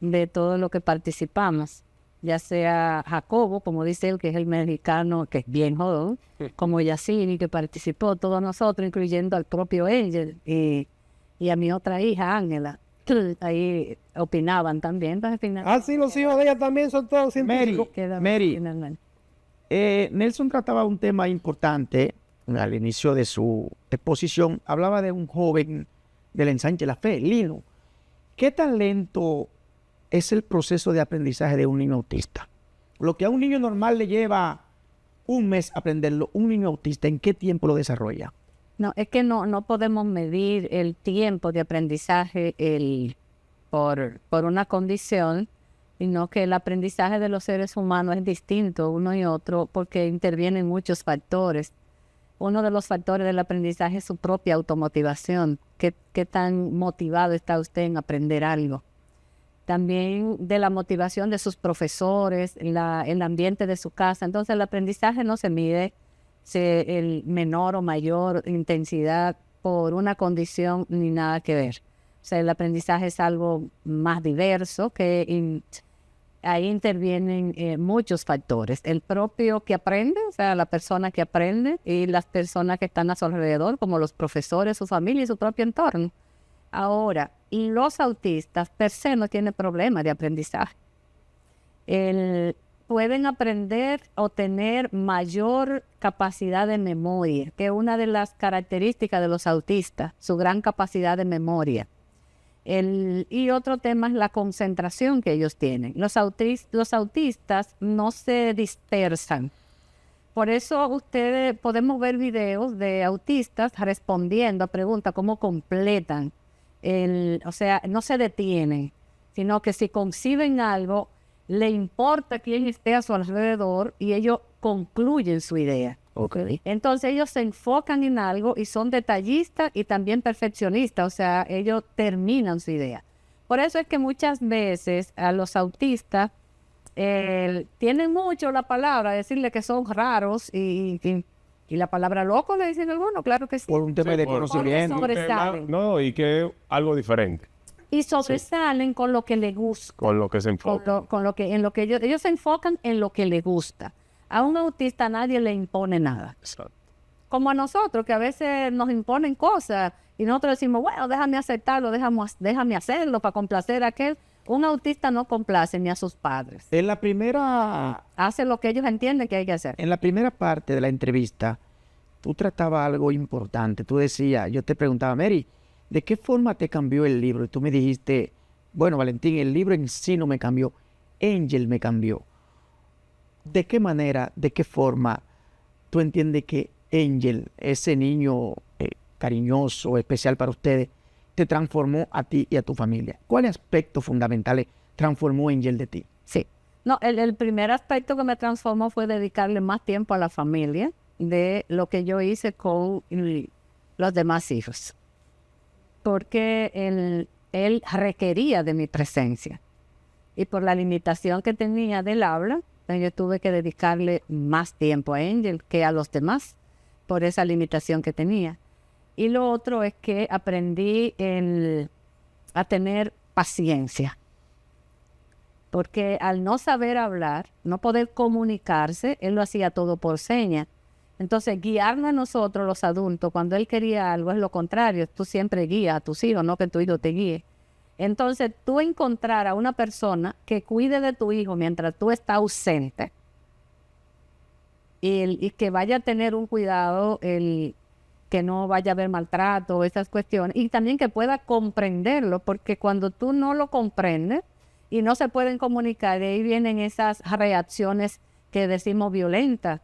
de todo lo que participamos, ya sea Jacobo, como dice él, que es el mexicano, que es bien joven, como Yacini, que participó, todos nosotros, incluyendo al propio Angel y a mi otra hija, Ángela. Ahí opinaban también. Sí, los hijos de ella también son todos científicos. Mary, Nelson trataba un tema importante al inicio de su exposición. Hablaba de un joven del ensanche La Fe, Lino. ¿Qué tan lento es el proceso de aprendizaje de un niño autista? Lo que a un niño normal le lleva un mes aprenderlo, un niño autista, ¿en qué tiempo lo desarrolla? No, es que no podemos medir el tiempo de aprendizaje por una condición, sino que el aprendizaje de los seres humanos es distinto uno y otro porque intervienen muchos factores. Uno de los factores del aprendizaje es su propia automotivación. ¿Qué tan motivado está usted en aprender algo? También de la motivación de sus profesores, el ambiente de su casa. Entonces el aprendizaje no se mide el menor o mayor intensidad por una condición ni nada que ver. O sea, el aprendizaje es algo más diverso que ahí intervienen muchos factores. El propio que aprende, o sea, la persona que aprende y las personas que están a su alrededor, como los profesores, su familia y su propio entorno. Ahora, los autistas per se no tienen problema de aprendizaje. Pueden aprender o tener mayor capacidad de memoria, que es una de las características de los autistas, su gran capacidad de memoria. Y otro tema es la concentración que ellos tienen. Los autistas no se dispersan. Por eso ustedes podemos ver videos de autistas respondiendo a preguntas, cómo completan. O sea, no se detienen, sino que si conciben algo, le importa quién esté a su alrededor y ellos concluyen su idea. Okay. Entonces ellos se enfocan en algo y son detallistas y también perfeccionistas, o sea, ellos terminan su idea. Por eso es que muchas veces a los autistas tienen mucho la palabra, decirle que son raros y la palabra loco le dicen algunos, claro que sí. Por un tema de conocimiento. No, y que es algo diferente. Y sobresalen con lo que les gusta. Con lo que se enfoca. En lo que ellos se enfocan en lo que les gusta. A un autista nadie le impone nada. Exacto. Como a nosotros, que a veces nos imponen cosas y nosotros decimos, bueno, déjame aceptarlo, déjame hacerlo para complacer a aquel. Un autista no complace ni a sus padres. En la primera... Hace lo que ellos entienden que hay que hacer. En la primera parte de la entrevista, tú tratabas algo importante. Tú decías, yo te preguntaba, Mary, ¿de qué forma te cambió el libro? Y tú me dijiste, bueno, Valentín, el libro en sí no me cambió, Angel me cambió. ¿De qué manera, de qué forma tú entiendes que Angel, ese niño cariñoso, especial para ustedes, te transformó a ti y a tu familia? ¿Cuáles aspectos fundamentales transformó Angel de ti? Sí. No, el primer aspecto que me transformó fue dedicarle más tiempo a la familia de lo que yo hice con los demás hijos. Porque él requería de mi presencia. Y por la limitación que tenía del habla, yo tuve que dedicarle más tiempo a Angel que a los demás. por esa limitación que tenía. Y lo otro es que aprendí a tener paciencia. Porque al no saber hablar, no poder comunicarse, él lo hacía todo por señas. Entonces, guiarnos a nosotros, los adultos, cuando él quería algo, es lo contrario. Tú siempre guías a tus hijos, no que tu hijo te guíe. Entonces, tú encontrar a una persona que cuide de tu hijo mientras tú estás ausente y que vaya a tener un cuidado, que no vaya a haber maltrato, esas cuestiones, y también que pueda comprenderlo, porque cuando tú no lo comprendes y no se pueden comunicar, de ahí vienen esas reacciones que decimos violentas,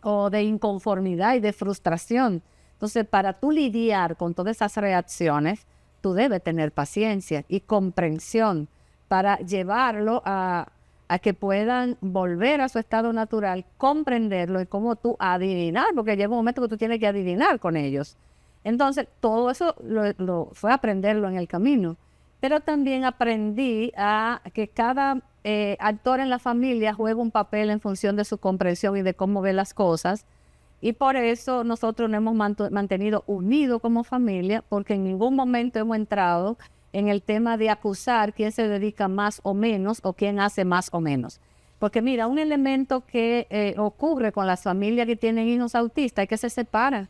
o de inconformidad y de frustración. Entonces, para tú lidiar con todas esas reacciones, tú debes tener paciencia y comprensión para llevarlo a que puedan volver a su estado natural, comprenderlo y cómo tú adivinar, porque llega un momento que tú tienes que adivinar con ellos. Entonces, todo eso fue aprenderlo en el camino. Pero también aprendí a que cada actor en la familia juega un papel en función de su comprensión y de cómo ve las cosas. Y por eso nosotros nos hemos mantenido unidos como familia, porque en ningún momento hemos entrado en el tema de acusar quién se dedica más o menos o quién hace más o menos. Porque mira, un elemento que ocurre con las familias que tienen hijos autistas es que se separan.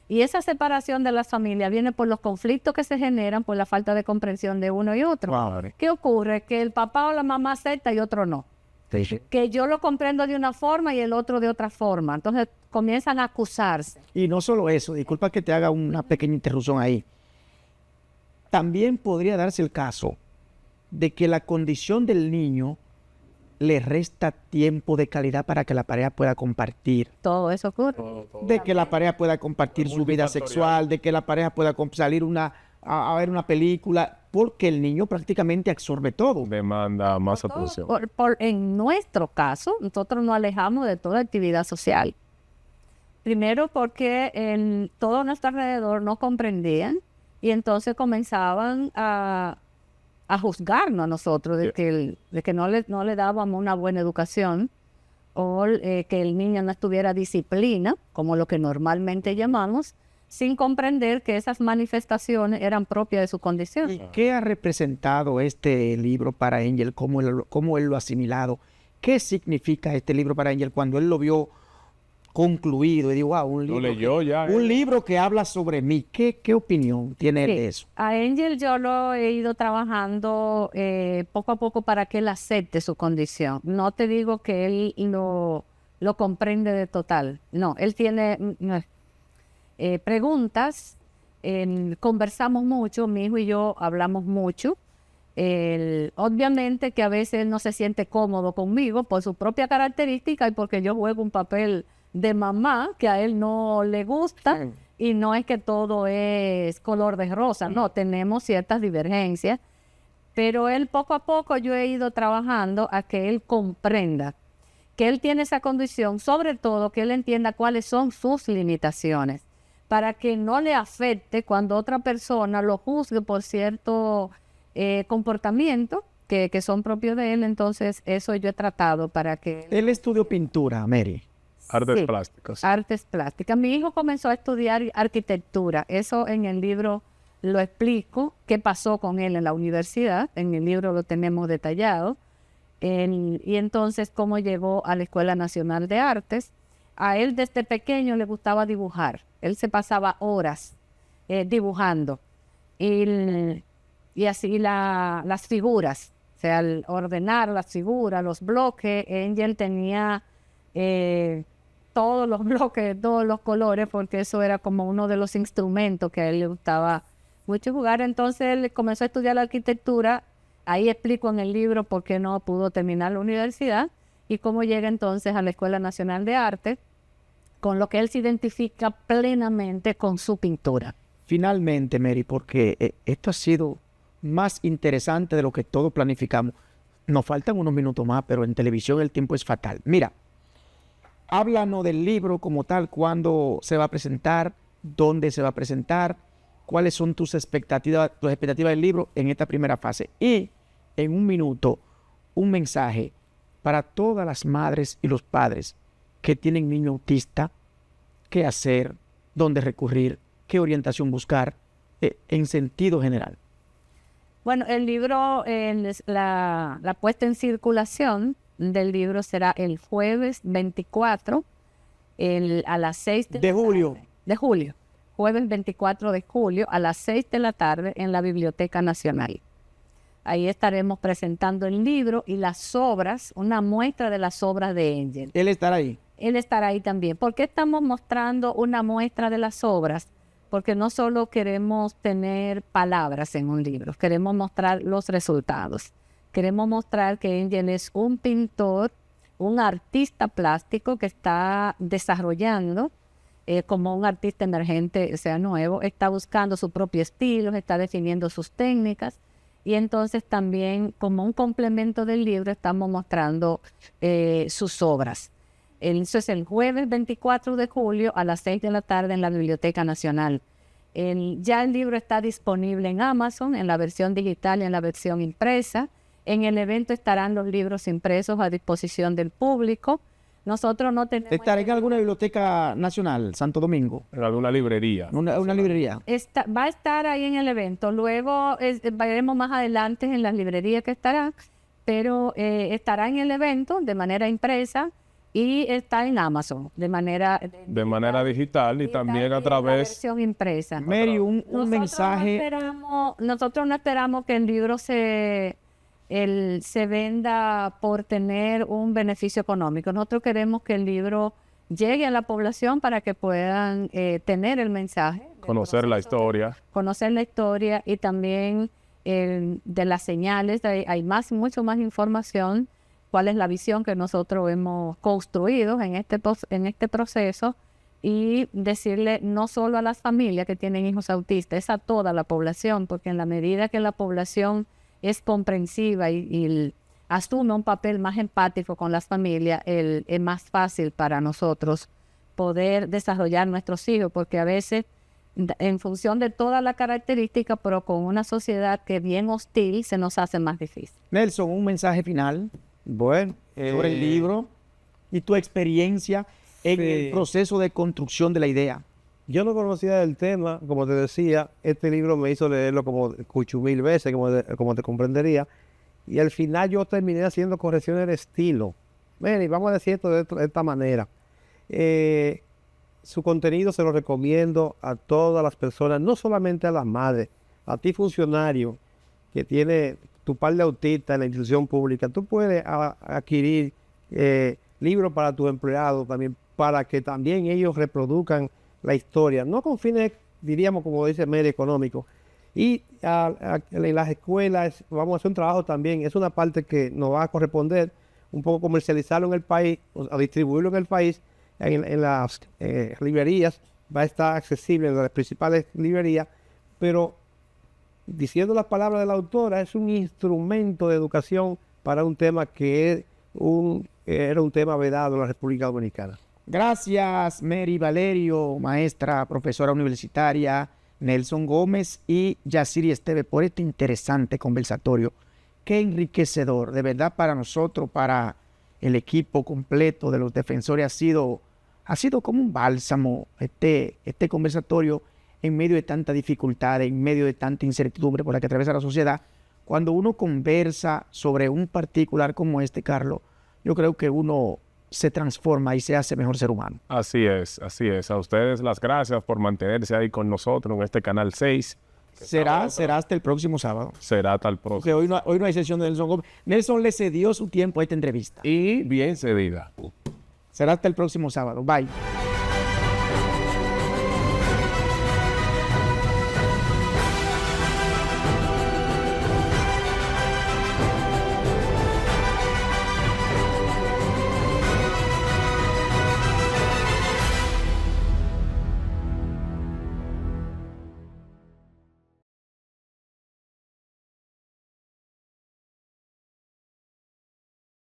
Y esa separación de las familias viene por los conflictos que se generan por la falta de comprensión de uno y otro. Wow. ¿Qué ocurre? Que el papá o la mamá acepta y otro no. Sí. Que yo lo comprendo de una forma y el otro de otra forma. Entonces comienzan a acusarse. Y no solo eso, disculpa que te haga una pequeña interrupción ahí. También podría darse el caso de que la condición del niño le resta tiempo de calidad para que la pareja pueda compartir. Todo eso ocurre. De que la pareja pueda compartir su vida sexual, de que la pareja pueda salir a ver una película, porque el niño prácticamente absorbe todo. Demanda más atención. En nuestro caso, nosotros nos alejamos de toda actividad social. Primero porque todo nuestro alrededor no comprendían y entonces comenzaban a juzgarnos a nosotros de que no le dábamos una buena educación o que el niño no estuviera disciplina, como lo que normalmente llamamos, sin comprender que esas manifestaciones eran propias de su condición. ¿Y qué ha representado este libro para Angel? ¿Cómo él lo ha asimilado? ¿Qué significa este libro para Angel cuando él lo vio concluido y digo, wow, un libro que habla sobre mí? ¿Qué opinión tiene él de eso? A Angel yo lo he ido trabajando poco a poco para que él acepte su condición. No te digo que él lo comprende de total. No, él tiene preguntas, conversamos mucho, mi hijo y yo hablamos mucho. Obviamente que a veces él no se siente cómodo conmigo por su propia característica y porque yo juego un papel de mamá que a él no le gusta, y no es que todo es color de rosa, no, tenemos ciertas divergencias, pero él poco a poco yo he ido trabajando a que él comprenda que él tiene esa condición, sobre todo que él entienda cuáles son sus limitaciones, para que no le afecte cuando otra persona lo juzgue por cierto comportamiento que son propios de él. Entonces eso yo he tratado para que... Él estudió pintura, Mary. Artes plásticas. Artes plásticas. Mi hijo comenzó a estudiar arquitectura. Eso en el libro lo explico, qué pasó con él en la universidad. En el libro lo tenemos detallado. Y entonces cómo llegó a la Escuela Nacional de Artes. A él desde pequeño le gustaba dibujar. Él se pasaba horas dibujando. Y así las figuras. O sea, al ordenar las figuras, los bloques, Angel tenía... todos los bloques, todos los colores, porque eso era como uno de los instrumentos que a él le gustaba mucho jugar. Entonces él comenzó a estudiar la arquitectura. Ahí explico en el libro por qué no pudo terminar la universidad y cómo llega entonces a la Escuela Nacional de Arte, con lo que él se identifica plenamente con su pintura. Finalmente, Mary, porque esto ha sido más interesante de lo que todos planificamos. Nos faltan unos minutos más, pero en televisión el tiempo es fatal. Mira, háblanos del libro como tal, cuándo se va a presentar, dónde se va a presentar, cuáles son tus expectativas del libro en esta primera fase. Y en un minuto, un mensaje para todas las madres y los padres que tienen niño autista qué hacer, dónde recurrir, qué orientación buscar en sentido general. Bueno, el libro, la puesta en circulación del libro será el jueves 24 a las 6 de julio. De julio. Jueves 24 de julio a las 6 de la tarde en la Biblioteca Nacional. Ahí estaremos presentando el libro y las obras, una muestra de las obras de Angel. ¿Él estará ahí? Él estará ahí también. ¿Por qué estamos mostrando una muestra de las obras? Porque no solo queremos tener palabras en un libro, queremos mostrar los resultados. Queremos mostrar que Angel es un pintor, un artista plástico que está desarrollando como un artista emergente, o sea, nuevo, está buscando su propio estilo, está definiendo sus técnicas. Y entonces también, como un complemento del libro, estamos mostrando sus obras. Eso es el jueves 24 de julio a las 6 de la tarde en la Biblioteca Nacional. Ya el libro está disponible en Amazon, en la versión digital y en la versión impresa. En el evento estarán los libros impresos a disposición del público. Nosotros no tenemos... ¿Estará en alguna biblioteca nacional, Santo Domingo? En alguna librería. Una librería. Va a estar ahí en el evento. Luego veremos más adelante en las librerías que estará, pero estará en el evento de manera impresa y está en Amazon de manera digital y también a través... La versión impresa. Mary, un mensaje... Nosotros no esperamos que el libro se venda por tener un beneficio económico. Nosotros queremos que el libro llegue a la población para que puedan tener el mensaje. Conocer la historia. Conocer la historia y también de las señales. Hay mucho más información, cuál es la visión que nosotros hemos construido en este proceso y decirle no solo a las familias que tienen hijos autistas, es a toda la población, porque en la medida que la población es comprensiva y asume un papel más empático con las familias, es más fácil para nosotros poder desarrollar nuestros hijos, porque a veces, en función de toda la característica, pero con una sociedad que es bien hostil, se nos hace más difícil. Nelson, un mensaje final Bueno, sobre el libro y tu experiencia en el proceso de construcción de la idea. Yo no conocía el tema, como te decía, este libro me hizo leerlo como 8,000 veces, como te comprendería, y al final yo terminé haciendo correcciones de estilo. Mary, vamos a decir esto de esta manera. Su contenido se lo recomiendo a todas las personas, no solamente a las madres, a ti funcionario que tiene tu par de autistas en la institución pública, tú puedes adquirir libros para tus empleados también, para que también ellos reproduzcan la historia, no con fines, diríamos, como dice Mary, económicos. Y en las escuelas vamos a hacer un trabajo también, es una parte que nos va a corresponder, un poco comercializarlo en el país, a distribuirlo en el país, en las librerías, va a estar accesible en las principales librerías, pero diciendo las palabras de la autora, es un instrumento de educación para un tema que era un tema vedado en la República Dominicana. Gracias, Mary Valerio, maestra, profesora universitaria, Nelson Gómez y Yaciri Esteve, por este interesante conversatorio. Qué enriquecedor, de verdad, para nosotros, para el equipo completo de los defensores, ha sido como un bálsamo este conversatorio en medio de tanta dificultad, en medio de tanta incertidumbre por la que atraviesa la sociedad. Cuando uno conversa sobre un particular como este, Carlos, yo creo que uno se transforma y se hace mejor ser humano. Así es, así es. A ustedes las gracias por mantenerse ahí con nosotros en este Canal 6. Será hasta el próximo sábado. Será hasta el próximo. Porque hoy no hay sesión de Nelson Gómez. Nelson le cedió su tiempo a esta entrevista. Y bien cedida. Será hasta el próximo sábado. Bye.